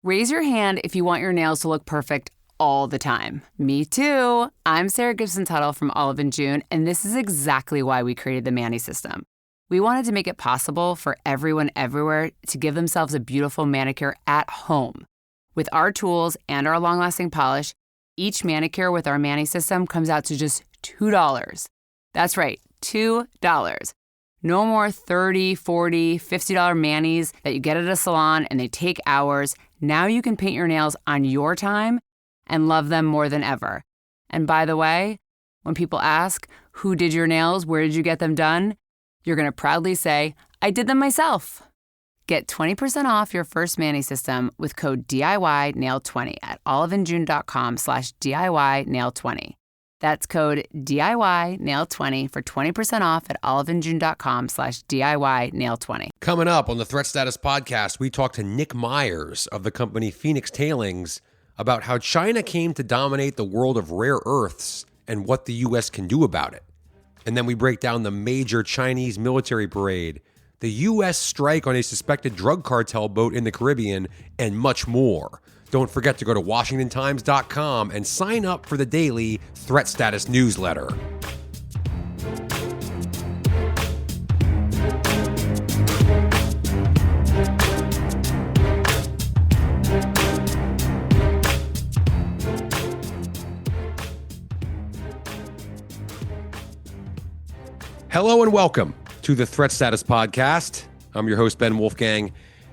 Raise your hand if you want your nails to look perfect all the time. Me too. I'm Sarah Gibson-Tuttle from Olive & June, and this is exactly why we created the Mani system. We wanted to make it possible for everyone everywhere to give themselves a beautiful manicure at home. With our tools and our long-lasting polish, each manicure with our Mani system comes out to just $2. That's right, $2. No more $30, $40, $50 manis that you get at a salon and they take hours. Now you can paint your nails on your time and love them more than ever. And by the way, when people ask, who did your nails? Where did you get them done? You're going to proudly say, I did them myself. Get 20% off your first Mani system with code DIYNail20 at oliveandjune.com/DIYNail20. That's code DIYNail20 for 20% off at oliveandjune.com/DIYNail20. Coming up on the Threat Status Podcast, we talk to Nick Myers of the company Phoenix Tailings about how China came to dominate the world of rare earths and what the U.S. can do about it. And then we break down the major Chinese military parade, the U.S. strike on a suspected drug cartel boat in the Caribbean, and much more. Don't forget to go to WashingtonTimes.com and sign up for the daily Threat Status newsletter. Hello and welcome to the Threat Status Podcast. I'm your host, Ben Wolfgang,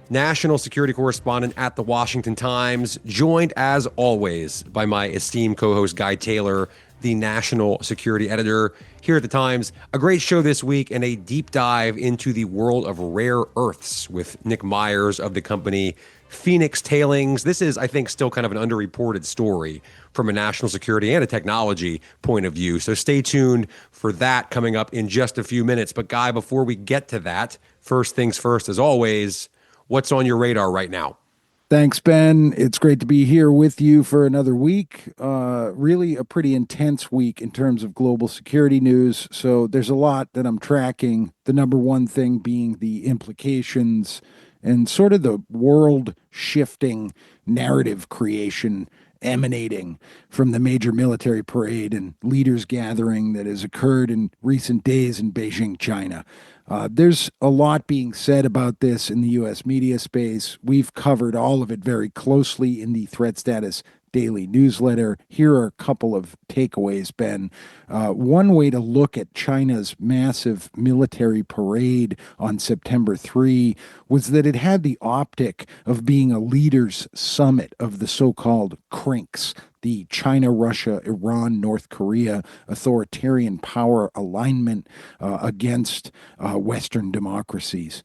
national security correspondent at the Washington Times, joined as always by my esteemed co-host Guy Taylor, the national security editor here at the Times. A great show this week and a deep dive into the world of rare earths with Nick Myers of the company Phoenix Tailings. This is, I think, still kind of an underreported story from a national security and a technology point of view. So stay tuned for that coming up in just a few minutes. But Guy, before we get to that, first things first, as always, what's on your radar right now? Thanks, Ben. It's great to be here with you for another week. Really a pretty intense week in terms of global security news. So there's a lot that I'm tracking. The number one thing being the implications and sort of the world-shifting narrative creation emanating from the major military parade and leaders gathering that has occurred in recent days in Beijing, China. There's a lot being said about this in the U.S. media space. We've covered all of it very closely in the Threat Status daily newsletter. Here are a couple of takeaways, Ben. One way to look at China's massive military parade on September 3 was that it had the optic of being a leaders' summit of the so-called CRINCs, the China, Russia, Iran, North Korea authoritarian power alignment against Western democracies.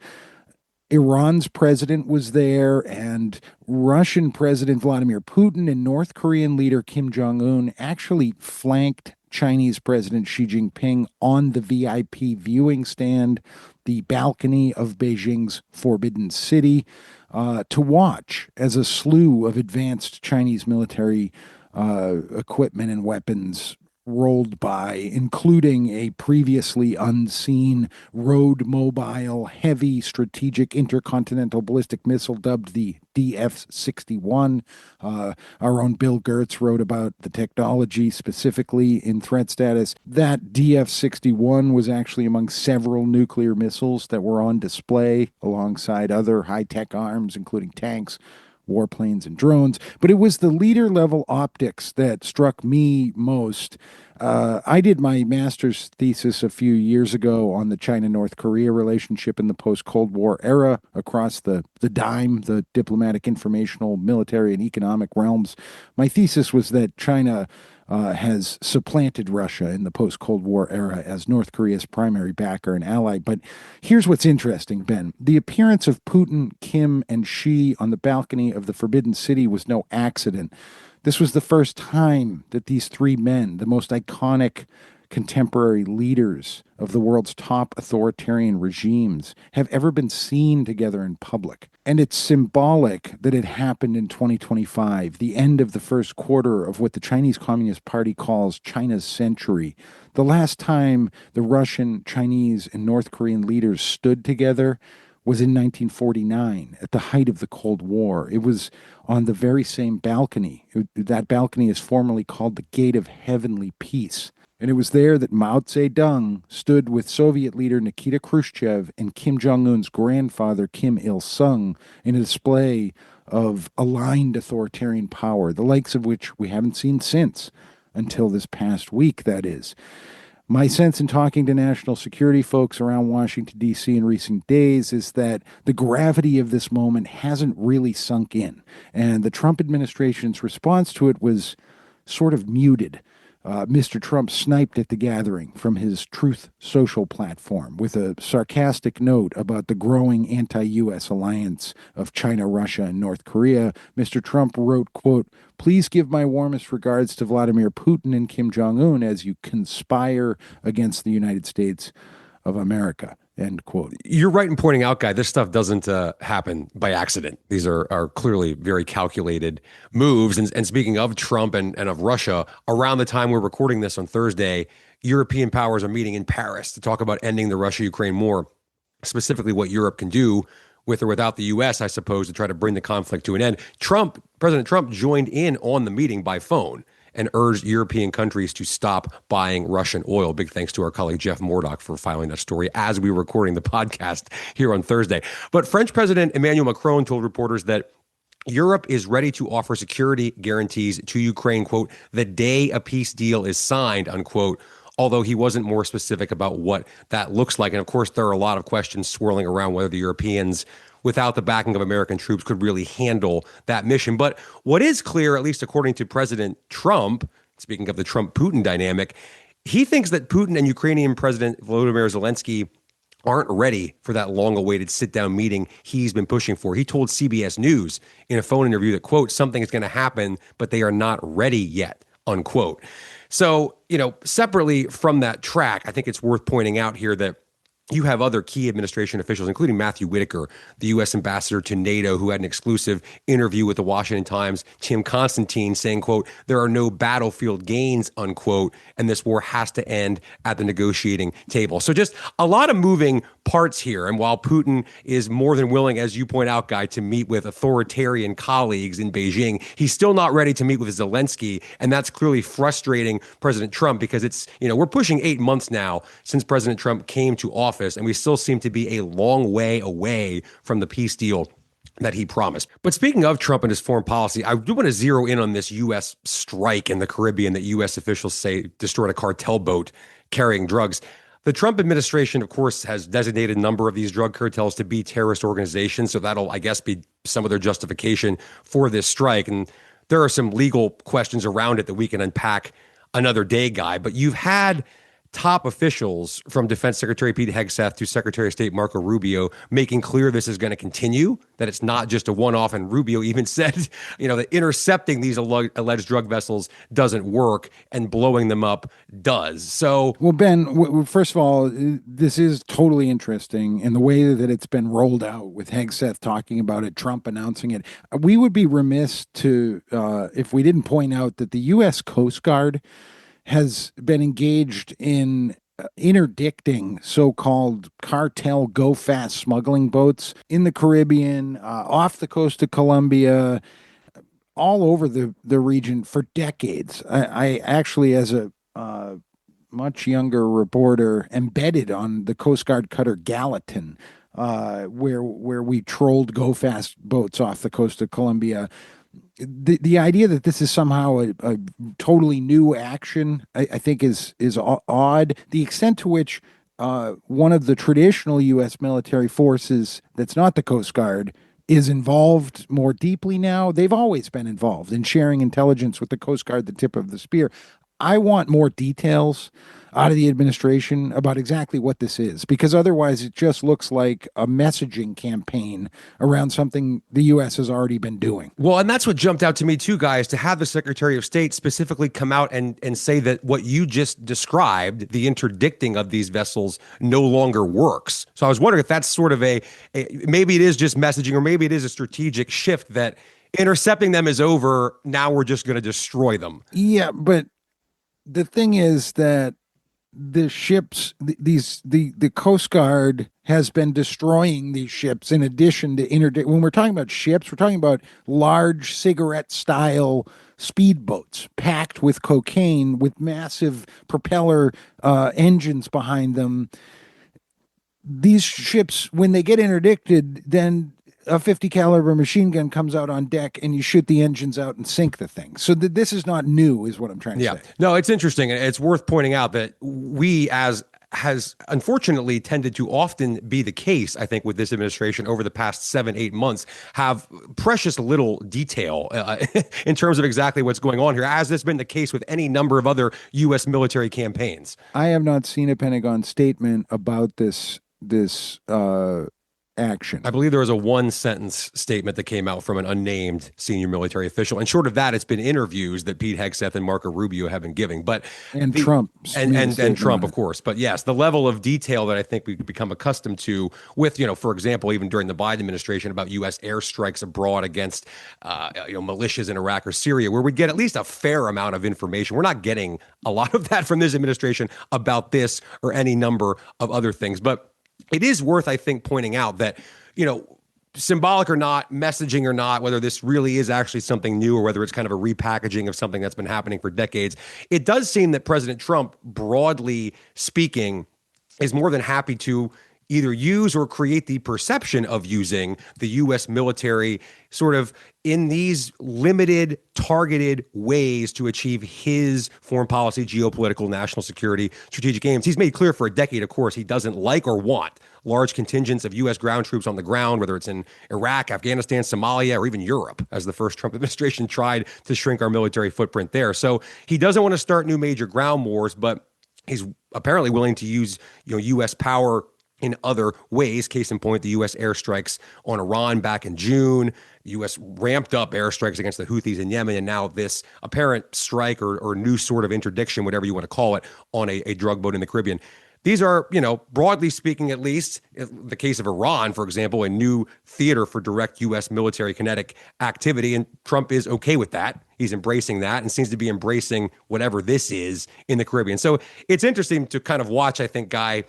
Iran's president was there, and Russian President Vladimir Putin and North Korean leader Kim Jong-un actually flanked Chinese President Xi Jinping on the VIP viewing stand, the balcony of Beijing's Forbidden City, to watch as a slew of advanced Chinese military equipment and weapons rolled by, including a previously unseen road mobile heavy strategic intercontinental ballistic missile dubbed the DF-61. Our own Bill Gertz wrote about the technology specifically in Threat Status. That DF-61 was actually among several nuclear missiles that were on display alongside other high-tech arms, including tanks, warplanes, and drones. But it was the leader-level optics that struck me most. I did my master's thesis a few years ago on the China-North Korea relationship in the post-Cold War era across the dime, the diplomatic, informational, military, and economic realms. My thesis was that China has supplanted Russia in the post-Cold War era as North Korea's primary backer and ally. But here's what's interesting, Ben. The appearance of Putin, Kim, and Xi on the balcony of the Forbidden City was no accident. This was the first time that these three men, the most iconic contemporary leaders of the world's top authoritarian regimes, have ever been seen together in public. And it's symbolic that it happened in 2025, the end of the first quarter of what the Chinese Communist Party calls China's century. The last time the Russian, Chinese, and North Korean leaders stood together was in 1949 at the height of the Cold War. It was on the very same balcony. That balcony is formally called the Gate of Heavenly Peace. And it was there that Mao Zedong stood with Soviet leader Nikita Khrushchev and Kim Jong-un's grandfather, Kim Il-sung, in a display of aligned authoritarian power, the likes of which we haven't seen since, until this past week, that is. My sense in talking to national security folks around Washington, D.C. in recent days is that the gravity of this moment hasn't really sunk in. And the Trump administration's response to it was sort of muted. Mr. Trump sniped at the gathering from his Truth Social platform with a sarcastic note about the growing anti-U.S. alliance of China, Russia, and North Korea. Mr. Trump wrote, quote, "Please give my warmest regards to Vladimir Putin and Kim Jong-un as you conspire against the United States of America." End quote. You're right in pointing out, Guy, this stuff doesn't happen by accident. These are clearly very calculated moves. And speaking of Trump and of Russia, around the time we're recording this on Thursday, European powers are meeting in Paris to talk about ending the Russia-Ukraine war, specifically what Europe can do with or without the U.S., I suppose, to try to bring the conflict to an end. President Trump joined in on the meeting by phone and urged European countries to stop buying Russian oil. Big thanks to our colleague Jeff Murdoch for filing that story as we were recording the podcast here on Thursday. But French President Emmanuel Macron told reporters that Europe is ready to offer security guarantees to Ukraine, quote, the day a peace deal is signed, unquote, although he wasn't more specific about what that looks like. And of course, there are a lot of questions swirling around whether the Europeans, without the backing of American troops, could really handle that mission. But what is clear, at least according to President Trump, speaking of the Trump-Putin dynamic, he thinks that Putin and Ukrainian President Volodymyr Zelensky aren't ready for that long-awaited sit-down meeting he's been pushing for. He told CBS News in a phone interview that, quote, something is going to happen, but they are not ready yet, unquote. So, separately from that track, I think it's worth pointing out here that you have other key administration officials, including Matthew Whitaker, the U.S. ambassador to NATO, who had an exclusive interview with the Washington Times, Tim Constantine, saying, quote, there are no battlefield gains, unquote, and this war has to end at the negotiating table. So just a lot of moving parts here. And while Putin is more than willing, as you point out, Guy, to meet with authoritarian colleagues in Beijing, he's still not ready to meet with Zelensky. And that's clearly frustrating President Trump because it's, we're pushing 8 months now since President Trump came to office, and we still seem to be a long way away from the peace deal that he promised. But speaking of Trump and his foreign policy, I do want to zero in on this U.S. strike in the Caribbean that U.S. officials say destroyed a cartel boat carrying drugs. The Trump administration, of course, has designated a number of these drug cartels to be terrorist organizations. So that'll, I guess, be some of their justification for this strike. And there are some legal questions around it that we can unpack another day, Guy. But you've had top officials from Defense Secretary Pete Hegseth to Secretary of State Marco Rubio making clear this is going to continue, that it's not just a one-off. And Rubio even said, that intercepting these alleged drug vessels doesn't work and blowing them up does. So, well, Ben, first of all, this is totally interesting in the way that it's been rolled out with Hegseth talking about it, Trump announcing it. We would be remiss to if we didn't point out that the U.S. Coast Guard has been engaged in interdicting so-called cartel go-fast smuggling boats in the Caribbean, off the coast of Colombia, all over the region for decades. I actually, as a much younger reporter, embedded on the Coast Guard cutter Gallatin, where we trolled go-fast boats off the coast of Colombia. The idea that this is somehow a totally new action, I think is odd. The extent to which one of the traditional U.S. military forces that's not the Coast Guard is involved more deeply now. They've always been involved in sharing intelligence with the Coast Guard, the tip of the spear. I want more details out of the administration about exactly what this is, because otherwise it just looks like a messaging campaign around something the U.S. has already been doing. Well, and that's what jumped out to me too, guys, to have the Secretary of State specifically come out and say that what you just described, the interdicting of these vessels, no longer works. So I was wondering if that's sort of maybe it is just messaging, or maybe it is a strategic shift that intercepting them is over. Now we're just going to destroy them. Yeah, but the thing is that the ships, the Coast Guard has been destroying these ships in addition to interdict. When we're talking about ships, we're talking about large cigarette style speedboats packed with cocaine with massive propeller engines behind them. These ships, when they get interdicted, then a 50 caliber machine gun comes out on deck and you shoot the engines out and sink the thing. So this is not new, is what I'm trying to say. No, it's interesting. And it's worth pointing out that we, as has unfortunately tended to often be the case, I think, with this administration over the past 7-8 months, have precious little detail in terms of exactly what's going on here, as has been the case with any number of other U.S. military campaigns. I have not seen a Pentagon statement about this action. I believe there was a one-sentence statement that came out from an unnamed senior military official. And short of that, it's been interviews that Pete Hegseth and Marco Rubio have been giving. But Trump. And Trump, of course. But yes, the level of detail that I think we've become accustomed to with, for example, even during the Biden administration about U.S. airstrikes abroad against, militias in Iraq or Syria, where we get at least a fair amount of information. We're not getting a lot of that from this administration about this or any number of other things. But it is worth, I think, pointing out that, symbolic or not, messaging or not, whether this really is actually something new or whether it's kind of a repackaging of something that's been happening for decades, it does seem that President Trump, broadly speaking, is more than happy to either use or create the perception of using the U.S. military sort of in these limited, targeted ways to achieve his foreign policy, geopolitical, national security, strategic aims. He's made clear for a decade, of course, he doesn't like or want large contingents of U.S. ground troops on the ground, whether it's in Iraq, Afghanistan, Somalia, or even Europe, as the first Trump administration tried to shrink our military footprint there. So he doesn't want to start new major ground wars, but he's apparently willing to use, U.S. power in other ways. Case in point, the U.S. airstrikes on Iran back in June. The U.S. ramped up airstrikes against the Houthis in Yemen, and now this apparent strike or new sort of interdiction, whatever you want to call it, on a drug boat in the Caribbean. These are, broadly speaking, at least, the case of Iran, for example, a new theater for direct U.S. military kinetic activity, and Trump is okay with that. He's embracing that and seems to be embracing whatever this is in the Caribbean. So it's interesting to kind of watch, I think, Guy,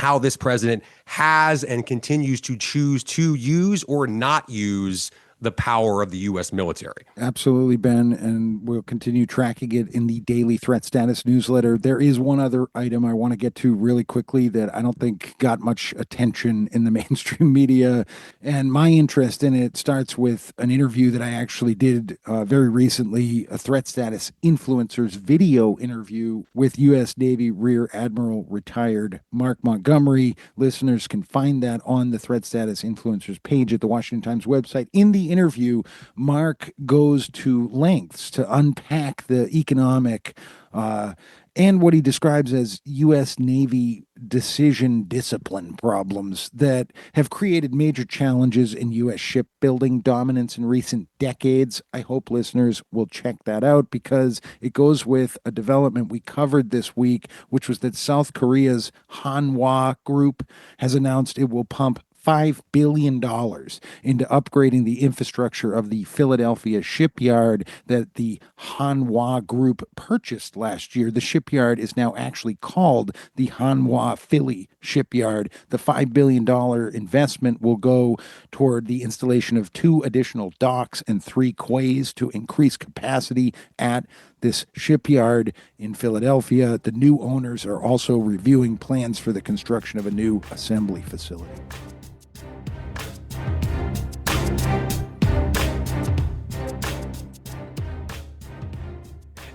how this president has and continues to choose to use or not use the power of the U.S. military. Absolutely, Ben, and we'll continue tracking it in the daily threat status newsletter. There is one other item I want to get to really quickly that I don't think got much attention in the mainstream media, and my interest in it starts with an interview that I actually did very recently, a threat status influencers video interview with U.S. Navy Rear Admiral retired Mark Montgomery. Listeners can find that on the threat status influencers page at the Washington Times website. In the interview, Mark goes to lengths to unpack the economic and what he describes as U.S. Navy decision discipline problems that have created major challenges in U.S. shipbuilding dominance in recent decades. I hope listeners will check that out because it goes with a development we covered this week, which was that South Korea's Hanwha Group has announced it will pump $5 billion into upgrading the infrastructure of the Philadelphia shipyard that the Hanwha Group purchased last year. The shipyard is now actually called the Hanwha Philly Shipyard. The $5 billion investment will go toward the installation of 2 additional docks and 3 quays to increase capacity at this shipyard in Philadelphia. The new owners are also reviewing plans for the construction of a new assembly facility.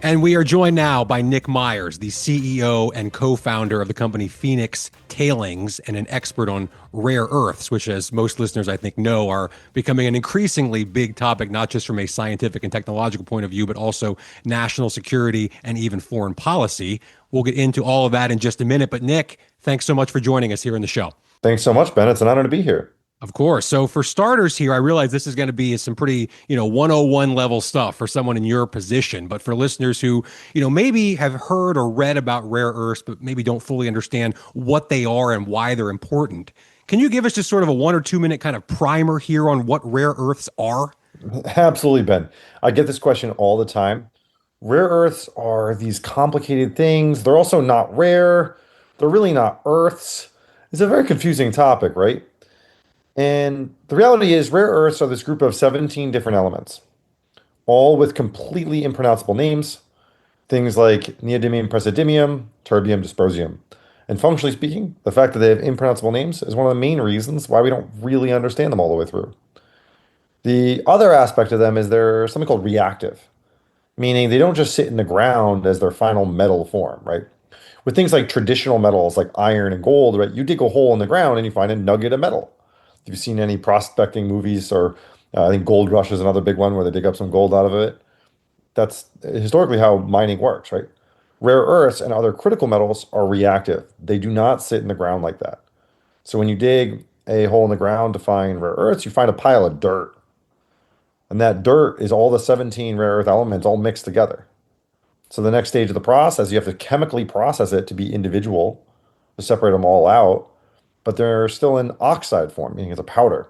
And we are joined now by Nick Myers, the CEO and co-founder of the company Phoenix Tailings and an expert on rare earths, which, as most listeners I think know, are becoming an increasingly big topic, not just from a scientific and technological point of view, but also national security and even foreign policy. We'll get into all of that in just a minute. But Nick, thanks so much for joining us here in the show. Thanks so much, Ben. It's an honor to be here. Of course. So for starters here, I realize this is going to be some pretty, 101 level stuff for someone in your position. But for listeners who, maybe have heard or read about rare earths, but maybe don't fully understand what they are and why they're important, can you give us just sort of a 1 or 2 minute kind of primer here on what rare earths are? Absolutely, Ben. I get this question all the time. Rare earths are these complicated things. They're also not rare. They're really not earths. It's a very confusing topic, right? And the reality is, rare earths are this group of 17 different elements, all with completely impronounceable names. Things like neodymium, praseodymium, terbium, dysprosium. And functionally speaking, the fact that they have impronounceable names is one of the main reasons why we don't really understand them all the way through. The other aspect of them is they're something called reactive, meaning they don't just sit in the ground as their final metal form, right? With things like traditional metals like iron and gold, right? You dig a hole in the ground and you find a nugget of metal. If you've seen any prospecting movies or I think Gold Rush is another big one where they dig up some gold out of it. That's historically how mining works, right? Rare earths and other critical metals are reactive. They do not sit in the ground like that. So when you dig a hole in the ground to find rare earths, you find a pile of dirt. And that dirt is all the 17 rare earth elements all mixed together. So the next stage of the process, you have to chemically process it to be individual, to separate them all out, but they're still in oxide form, meaning it's a powder.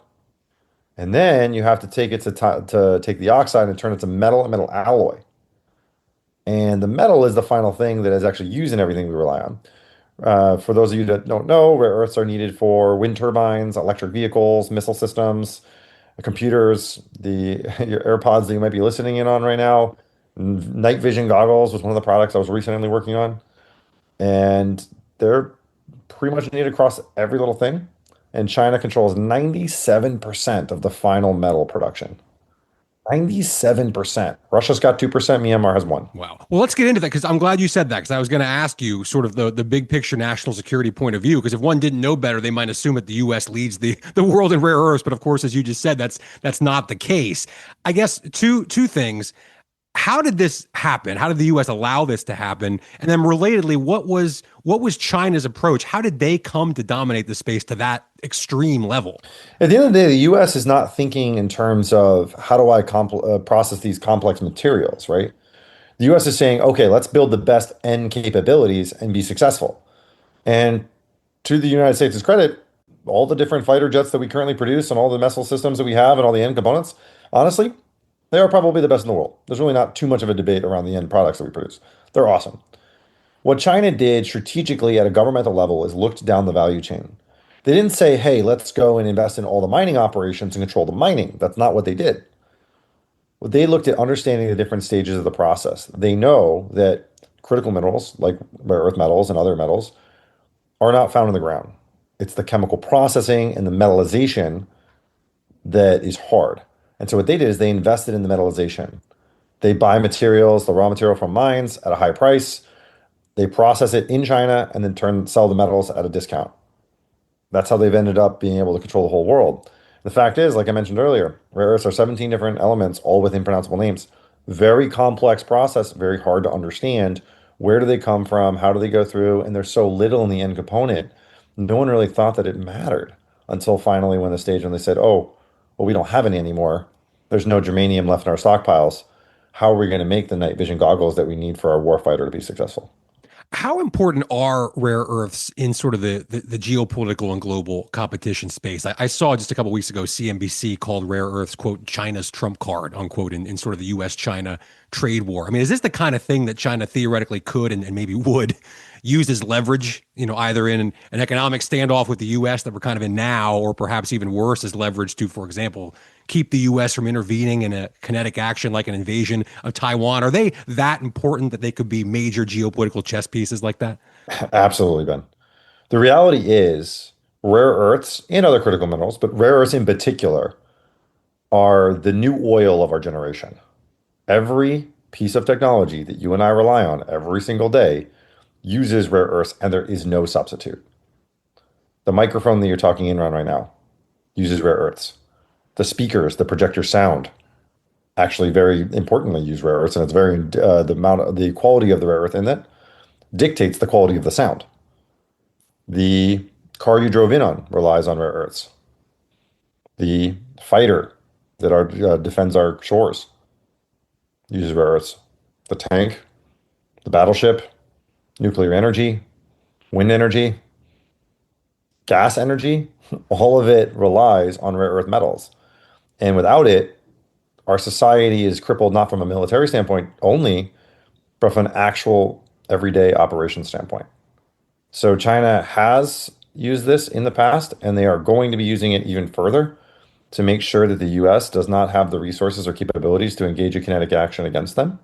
And then you have to take it to take the oxide and turn it to metal and metal alloy. And the metal is the final thing that is actually used in everything we rely on. For those of you that don't know, rare earths are needed for wind turbines, electric vehicles, missile systems, computers, the your AirPods that you might be listening in on right now. Night vision goggles was one of the products I was recently working on, and they're pretty much needed across every little thing. And China controls 97% of the final metal production. 97%. Russia's got 2%, Myanmar has 1. Wow. Well, let's get into that because I'm glad you said that because I was going to ask you sort of the big picture national security point of view because if one didn't know better, they might assume that the U.S. leads the world in rare earths. But of course, as you just said, that's not the case. I guess two things. How did this happen? How did the U.S. allow this to happen? And then relatedly, what was China's approach? How did they come to dominate the space to that extreme level? At the end of the day, the US is not thinking in terms of how do I process these complex materials, right? The US is saying, okay, let's build the best end capabilities and be successful. And to the United States' credit, all the different fighter jets that we currently produce and all the missile systems that we have and all the end components, honestly, they are probably the best in the world. There's really not too much of a debate around the end products that we produce. They're awesome. What China did strategically at a governmental level is looked down the value chain. They didn't say, hey, let's go and invest in all the mining operations and control the mining. That's not what they did. What they looked at understanding the different stages of the process. They know that critical minerals, like rare earth metals and other metals, are not found in the ground. It's the chemical processing and the metallization that is hard. And so what they did is they invested in the metallization. They buy materials, the raw material from mines at a high price. They process it in China and then sell the metals at a discount. That's how they've ended up being able to control the whole world. The fact is, like I mentioned earlier, rare earths are 17 different elements, all with impronounceable names. Very complex process, very hard to understand. Where do they come from? How do they go through? And there's so little in the end component. No one really thought that it mattered until finally when the stage when they said, oh, well, we don't have any anymore. There's no germanium left in our stockpiles. How are we going to make the night vision goggles that we need for our warfighter to be successful? How important are rare earths in sort of the geopolitical and global competition space? I saw just a couple of weeks ago, CNBC called rare earths, quote, China's trump card, unquote, in sort of the US-China trade war. I mean, is this the kind of thing that China theoretically could and maybe would use as leverage, either in an economic standoff with the US that we're kind of in now, or perhaps even worse as leverage to, for example, keep the US from intervening in a kinetic action like an invasion of Taiwan? Are they that important that they could be major geopolitical chess pieces like that? Absolutely, Ben. The reality is rare earths and other critical minerals, but rare earths in particular, are the new oil of our generation. Every piece of technology that you and I rely on every single day uses rare earths, and there is no substitute. The microphone that you're talking in on right now uses rare earths. The speakers, the projector sound, actually very importantly use rare earths, and it's very the quality of the rare earth in it dictates the quality of the sound. The car you drove in on relies on rare earths. The fighter that defends our shores uses rare earths. The tank, the battleship, nuclear energy, wind energy, gas energy, all of it relies on rare earth metals. And without it, our society is crippled not from a military standpoint only, but from an actual everyday operation standpoint. So China has used this in the past, and they are going to be using it even further to make sure that the US does not have the resources or capabilities to engage in kinetic action against them.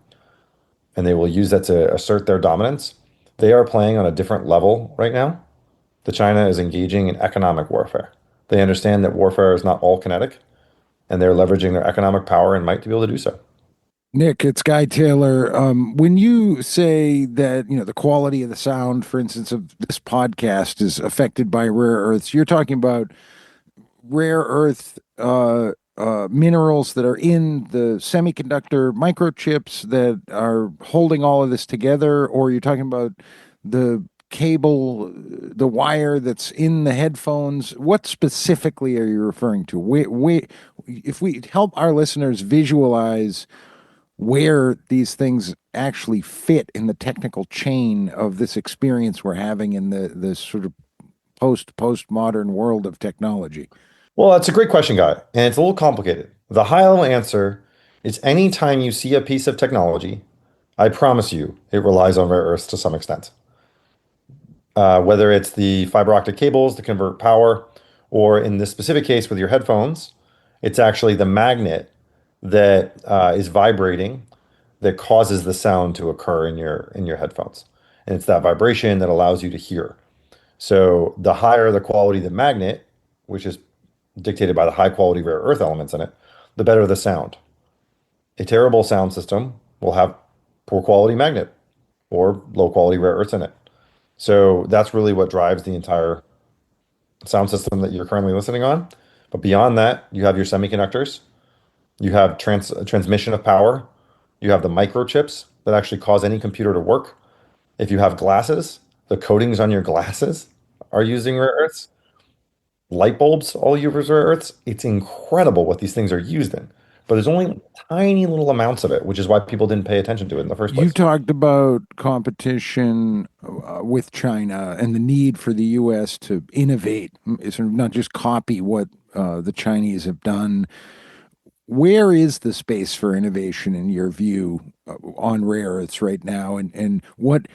And they will use that to assert their dominance. They are playing on a different level right now. The China is engaging in economic warfare. They understand that warfare is not all kinetic, and they're leveraging their economic power and might to be able to do so. Nick, it's Guy Taylor. When you say that, the quality of the sound, for instance, of this podcast is affected by rare earths, you're talking about rare earth minerals that are in the semiconductor microchips that are holding all of this together, or you're talking about the cable, the wire that's in the headphones. What specifically are you referring to? If we help our listeners visualize where these things actually fit in the technical chain of this experience we're having in the sort of postmodern world of technology. Well, that's a great question, Guy, and it's a little complicated. The high-level answer is anytime you see a piece of technology, I promise you it relies on rare earths to some extent. Whether it's the fiber optic cables to convert power, or in this specific case with your headphones, it's actually the magnet that is vibrating that causes the sound to occur in your headphones. And it's that vibration that allows you to hear. So the higher the quality of the magnet, which is dictated by the high quality rare earth elements in it, the better the sound. A terrible sound system will have poor quality magnet or low quality rare earths in it. So that's really what drives the entire sound system that you're currently listening on. But beyond that, you have your semiconductors, you have transmission of power, you have the microchips that actually cause any computer to work. If you have glasses, the coatings on your glasses are using rare earths. Light bulbs all use rare earths. It's incredible what these things are used in. But there's only tiny little amounts of it, which is why people didn't pay attention to it in the first You place. talked about competition with China and the need for the U.S. to innovate, sort of not just copy what the Chinese have done. Where is the space for innovation in your view on rare earths right now? And what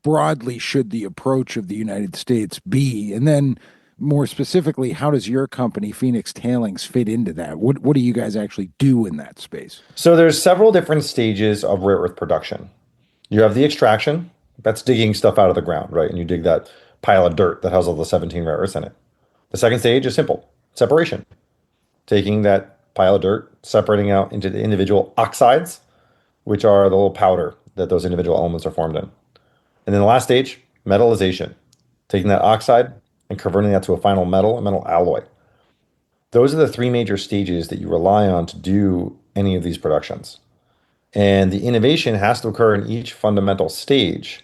broadly should the approach of the United States be? And then more specifically, how does your company, Phoenix Tailings, fit into that? What do you guys actually do in that space? So there's several different stages of rare earth production. You have the extraction, that's digging stuff out of the ground, right? And you dig that pile of dirt that has all the 17 rare earths in it. The second stage is simple, separation, taking that pile of dirt, separating out into the individual oxides, which are the little powder that those individual elements are formed in. And then the last stage, metallization, taking that oxide and converting that to a final metal, a metal alloy. Those are the three major stages that you rely on to do any of these productions. And the innovation has to occur in each fundamental stage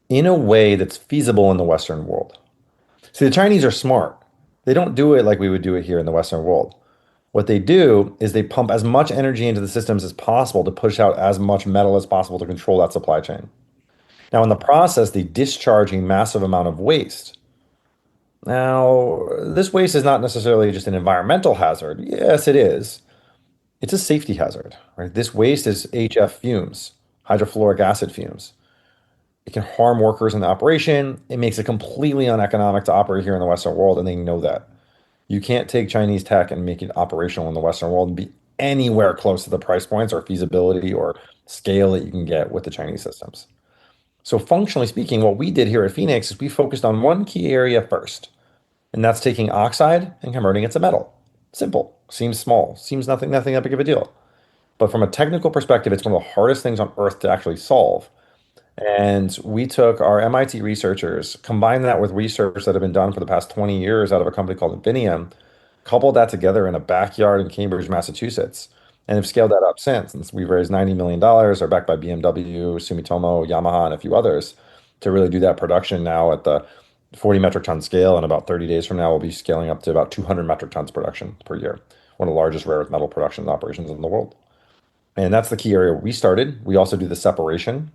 in a way that's feasible in the Western world. See, the Chinese are smart. They don't do it like we would do it here in the Western world. What they do is they pump as much energy into the systems as possible to push out as much metal as possible to control that supply chain. Now, in the process, they discharge a massive amount of waste. Now, this waste is not necessarily just an environmental hazard. Yes, it is. It's a safety hazard, right? This waste is HF fumes, hydrofluoric acid fumes. It can harm workers in the operation. It makes it completely uneconomic to operate here in the Western world, and they know that. You can't take Chinese tech and make it operational in the Western world and be anywhere close to the price points or feasibility or scale that you can get with the Chinese systems. So functionally speaking, what we did here at Phoenix is we focused on one key area first, and that's taking oxide and converting it to metal. Simple, seems small, seems nothing that big of a deal. But from a technical perspective, it's one of the hardest things on earth to actually solve. And we took our MIT researchers, combined that with research that had been done for the past 20 years out of a company called Infinium, coupled that together in a backyard in Cambridge, Massachusetts, and have scaled that up since. And we've raised $90 million, are backed by BMW, Sumitomo, Yamaha, and a few others to really do that production now at the 40 metric ton scale. And about 30 days from now, we'll be scaling up to about 200 metric tons production per year, one of the largest rare earth metal production operations in the world. And that's the key area where we started. We also do the separation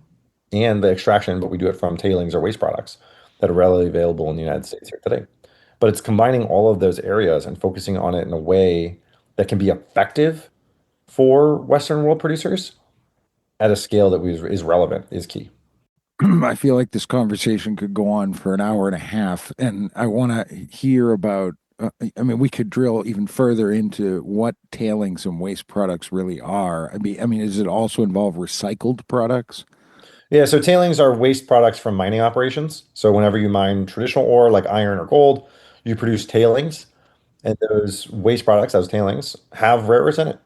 and the extraction, but we do it from tailings or waste products that are readily available in the United States here today. But it's combining all of those areas and focusing on it in a way that can be effective for Western world producers at a scale that is relevant is key. I feel like this conversation could go on for an hour and a half, and I want to hear about. I mean, we could drill even further into what tailings and waste products really are. I mean, does it also involve recycled products? Yeah, so tailings are waste products from mining operations. So whenever you mine traditional ore like iron or gold, you produce tailings, and those waste products, those tailings, have rare earths in it.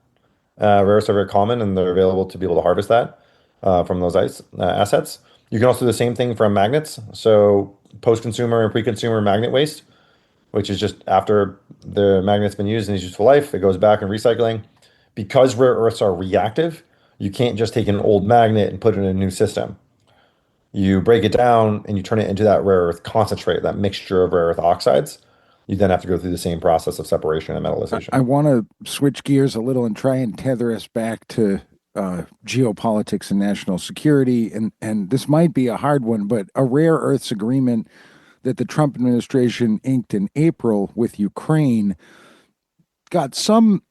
Rare earths are very common, and they're available to be able to harvest that from those assets. You can also do the same thing from magnets. So post-consumer and pre-consumer magnet waste, which is just after the magnet's been used in its useful life, it goes back in recycling. Because rare earths are reactive, you can't just take an old magnet and put it in a new system. You break it down and you turn it into that rare earth concentrate, that mixture of rare earth oxides. You then have to go through the same process of separation and metallization. I want to switch gears a little and try and tether us back to geopolitics and national security. And this might be a hard one, but a rare earths agreement that the Trump administration inked in April with Ukraine got some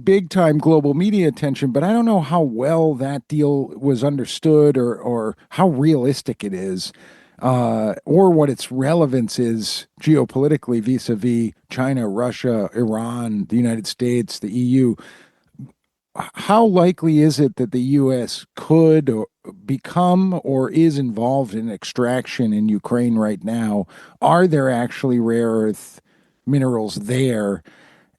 big time global media attention, but I don't know how well that deal was understood or how realistic it is, or what its relevance is geopolitically vis-a-vis China, Russia, Iran, the United States, the EU. How likely is it that the U.S. could or become or is involved in extraction in Ukraine right now? Are there actually rare earth minerals there?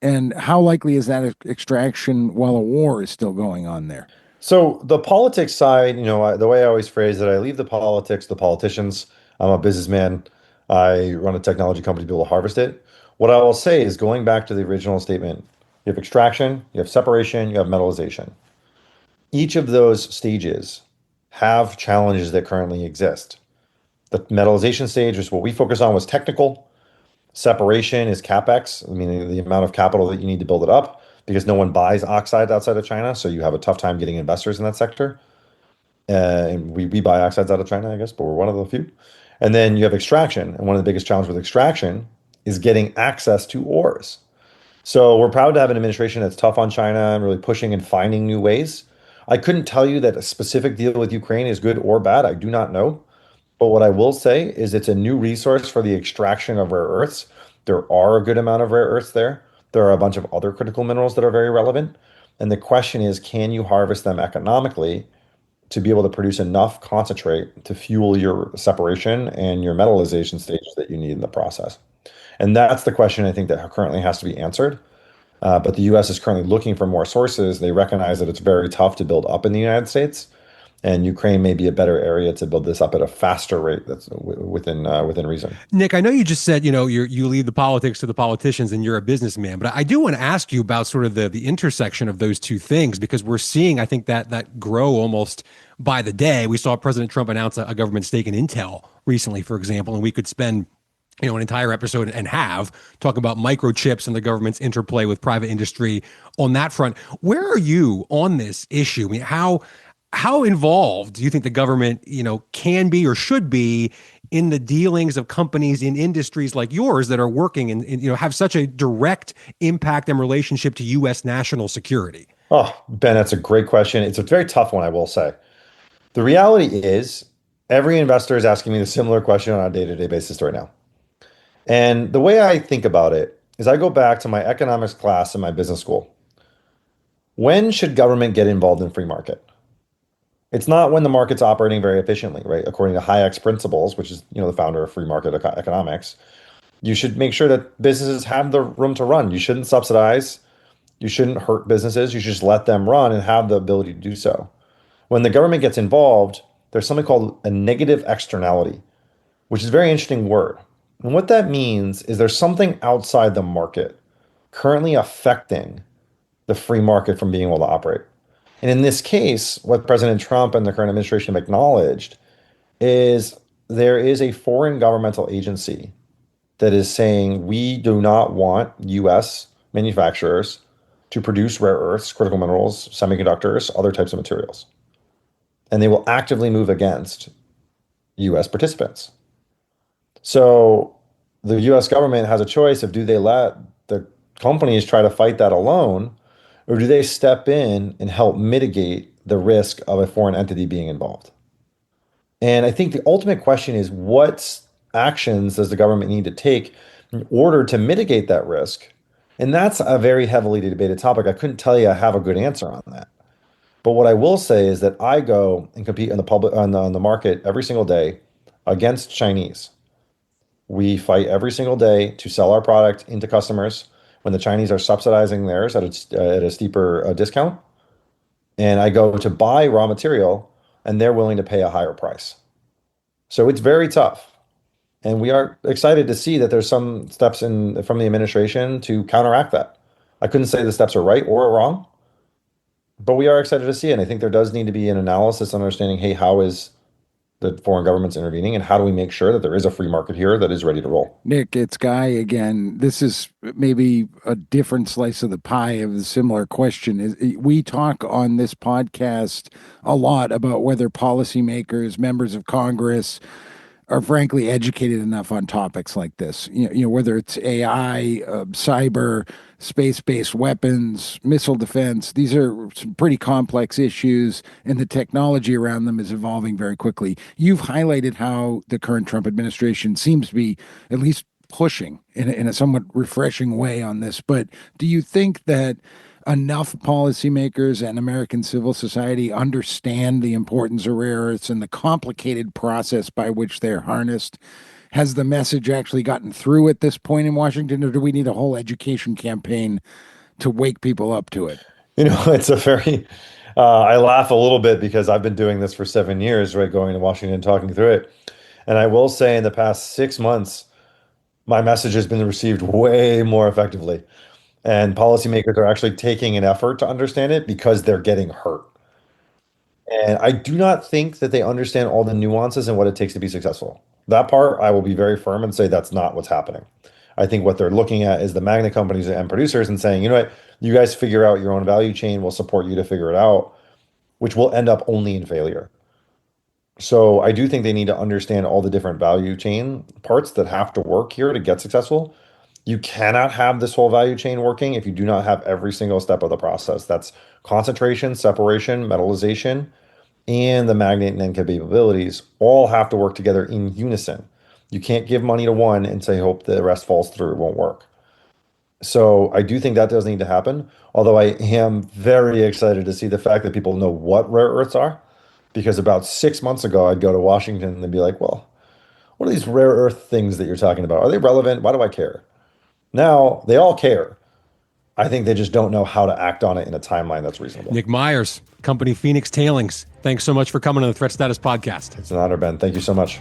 And how likely is that extraction while a war is still going on there? So the politics side, the way I always phrase it, I leave the politics to the politicians. I'm a businessman. I run a technology company to be able to harvest it. What I will say is going back to the original statement, you have extraction, you have separation, you have metallization. Each of those stages have challenges that currently exist. The metallization stage is what we focus on was technical. Separation is CapEx, meaning the amount of capital that you need to build it up, because no one buys oxide outside of China, so you have a tough time getting investors in that sector. And we buy oxides out of China, I guess, but we're one of the few. And then you have extraction, and one of the biggest challenges with extraction is getting access to ores. So we're proud to have an administration that's tough on China and really pushing and finding new ways. I couldn't tell you that a specific deal with Ukraine is good or bad. I do not know. But what I will say is it's a new resource for the extraction of rare earths. There are a good amount of rare earths there. There are a bunch of other critical minerals that are very relevant. And the question is, can you harvest them economically to be able to produce enough concentrate to fuel your separation and your metallization stages that you need in the process? And that's the question I think that currently has to be answered. But the US is currently looking for more sources. They recognize that it's very tough to build up in the United States. And Ukraine may be a better area to build this up at a faster rate that's within reason. Nick, I know you just said, you leave the politics to the politicians and you're a businessman, but I do want to ask you about sort of the intersection of those two things, because we're seeing, I think, that grow almost by the day. We saw President Trump announce a government stake in Intel recently, for example, and we could spend an entire episode and have talking about microchips and the government's interplay with private industry on that front. Where are you on this issue? I mean, how involved do you think the government, can be or should be in the dealings of companies in industries like yours that are working and have such a direct impact and relationship to U.S. national security? Oh, Ben, that's a great question. It's a very tough one, I will say. The reality is every investor is asking me the similar question on a day-to-day basis right now. And the way I think about it is I go back to my economics class in my business school. When should government get involved in free market? It's not when the market's operating very efficiently, right? According to Hayek's principles, which is, the founder of free market economics, you should make sure that businesses have the room to run. You shouldn't subsidize. You shouldn't hurt businesses. You should just let them run and have the ability to do so. When the government gets involved, there's something called a negative externality, which is a very interesting word. And what that means is there's something outside the market currently affecting the free market from being able to operate. And in this case, what President Trump and the current administration have acknowledged is there is a foreign governmental agency that is saying we do not want US manufacturers to produce rare earths, critical minerals, semiconductors, other types of materials. And they will actively move against US participants. So the US government has a choice of, do they let the companies try to fight that alone, or do they step in and help mitigate the risk of a foreign entity being involved. And I think the ultimate question is what actions does the government need to take in order to mitigate that risk? And that's a very heavily debated topic. I couldn't tell you I have a good answer on that. But what I will say is that I go and compete in the public on the market every single day against Chinese. We fight every single day to sell our product into customers when the Chinese are subsidizing theirs at a steeper discount. And I go to buy raw material and they're willing to pay a higher price. So it's very tough. And we are excited to see that there's some steps in from the administration to counteract that. I couldn't say the steps are right or wrong, but we are excited to see it. And I think there does need to be an analysis understanding, hey, how is the foreign governments intervening and how do we make sure that there is a free market here that is ready to roll? Nick, it's Guy again. This is maybe a different slice of the pie of a similar question. We talk on this podcast a lot about whether policymakers, members of Congress, are frankly educated enough on topics like this. Whether it's AI, cyber, space-based weapons, missile defense. These are some pretty complex issues, and the technology around them is evolving very quickly. You've highlighted how the current Trump administration seems to be at least pushing in a somewhat refreshing way on this. But do you think that enough policymakers and American civil society understand the importance of rare earths and the complicated process by which they're harnessed? Has the message actually gotten through at this point in Washington, or do we need a whole education campaign to wake people up to it? It's a very, I laugh a little bit because I've been doing this for 7 years, right? Going to Washington, talking through it. And I will say in the past 6 months, my message has been received way more effectively. And policymakers are actually taking an effort to understand it because they're getting hurt. And I do not think that they understand all the nuances and what it takes to be successful. That part, I will be very firm and say that's not what's happening. I think what they're looking at is the magnet companies and producers and saying, you know what, you guys figure out your own value chain, we'll support you to figure it out, which will end up only in failure. So I do think they need to understand all the different value chain parts that have to work here to get successful. You cannot have this whole value chain working if you do not have every single step of the process. That's concentration, separation, metallization, and the magnet and capabilities all have to work together in unison. You can't give money to one and say, hope the rest falls through. It won't work. So I do think that does need to happen. Although I am very excited to see the fact that people know what rare earths are. Because about 6 months ago, I'd go to Washington and be like, well, what are these rare earth things that you're talking about? Are they relevant? Why do I care? Now they all care. I think they just don't know how to act on it in a timeline that's reasonable. Nick Myers, company Phoenix Tailings. Thanks so much for coming on the Threat Status Podcast. It's an honor, Ben. Thank you so much.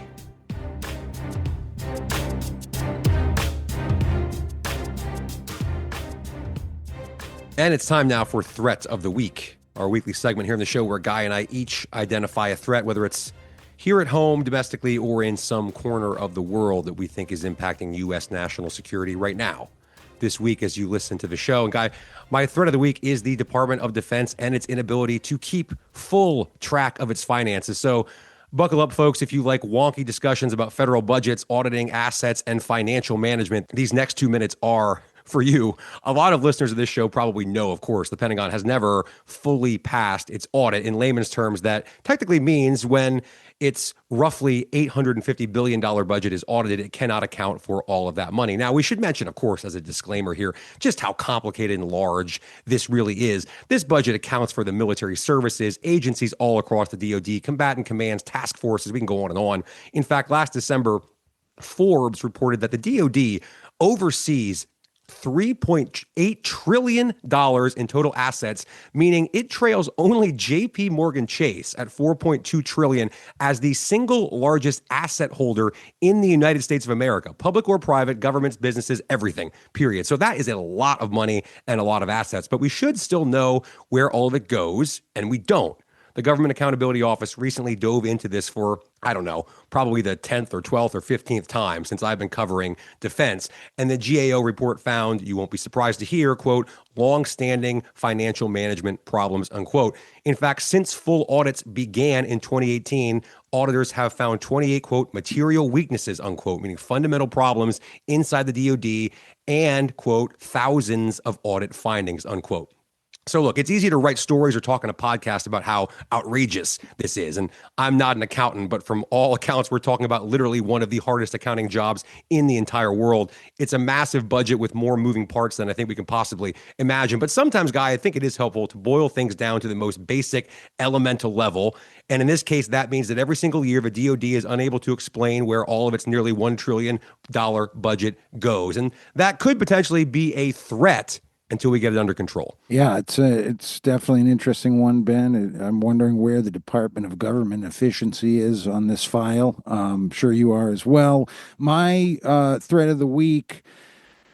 And it's time now for Threat of the Week, our weekly segment here in the show where Guy and I each identify a threat, whether it's here at home, domestically, or in some corner of the world that we think is impacting U.S. national security right now. This week, as you listen to the show, and Guy, my threat of the week is the Department of Defense and its inability to keep full track of its finances. So buckle up, folks, if you like wonky discussions about federal budgets, auditing assets, and financial management. These next 2 minutes are for you. A lot of listeners of this show probably know, of course, the Pentagon has never fully passed its audit. In layman's terms, that technically means when its roughly $850 billion budget is audited, it cannot account for all of that money. Now, we should mention, of course, as a disclaimer here, just how complicated and large this really is. This budget accounts for the military services, agencies all across the DoD, combatant commands, task forces, we can go on and on. In fact, last December, Forbes reported that the DoD oversees $3.8 trillion in total assets, meaning it trails only JP Morgan Chase at $4.2 trillion as the single largest asset holder in the United States of America, public or private, governments, businesses, everything, period. So that is a lot of money and a lot of assets, but we should still know where all of it goes, and we don't. The Government Accountability Office recently dove into this for, I don't know, probably the 10th or 12th or 15th time since I've been covering defense. And the GAO report found, you won't be surprised to hear, quote, long-standing financial management problems, unquote. In fact, since full audits began in 2018, auditors have found 28, quote, material weaknesses, unquote, meaning fundamental problems inside the DoD and, quote, thousands of audit findings, unquote. So look, it's easy to write stories or talk on a podcast about how outrageous this is. And I'm not an accountant, but from all accounts, we're talking about literally one of the hardest accounting jobs in the entire world. It's a massive budget with more moving parts than I think we can possibly imagine. But sometimes, Guy, I think it is helpful to boil things down to the most basic elemental level. And in this case, that means that every single year, the DoD is unable to explain where all of its nearly $1 trillion budget goes. And that could potentially be a threat until we get it under control. Yeah, it's definitely an interesting one, Ben. I'm wondering where the Department of Government Efficiency is on this file. Sure you are as well. My threat of the week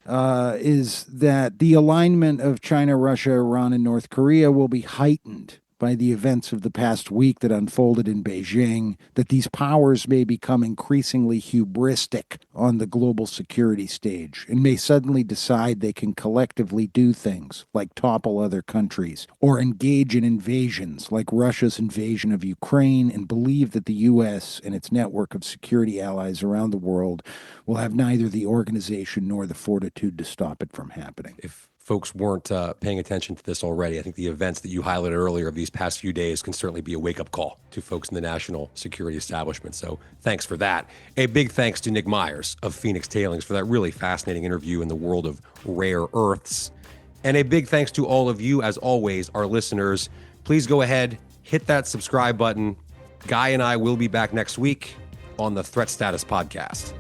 is that the alignment of China, Russia, Iran, and North Korea will be heightened by the events of the past week that unfolded in Beijing, that these powers may become increasingly hubristic on the global security stage and may suddenly decide they can collectively do things like topple other countries or engage in invasions like Russia's invasion of Ukraine, and believe that the U.S. and its network of security allies around the world will have neither the organization nor the fortitude to stop it from happening. If folks weren't paying attention to this already, I think the events that you highlighted earlier of these past few days can certainly be a wake-up call to folks in the national security establishment. So thanks for that. A big thanks to Nick Myers of Phoenix Tailings for that really fascinating interview in the world of rare earths. And a big thanks to all of you, as always, our listeners. Please go ahead, hit that subscribe button. Guy and I will be back next week on the Threat Status Podcast.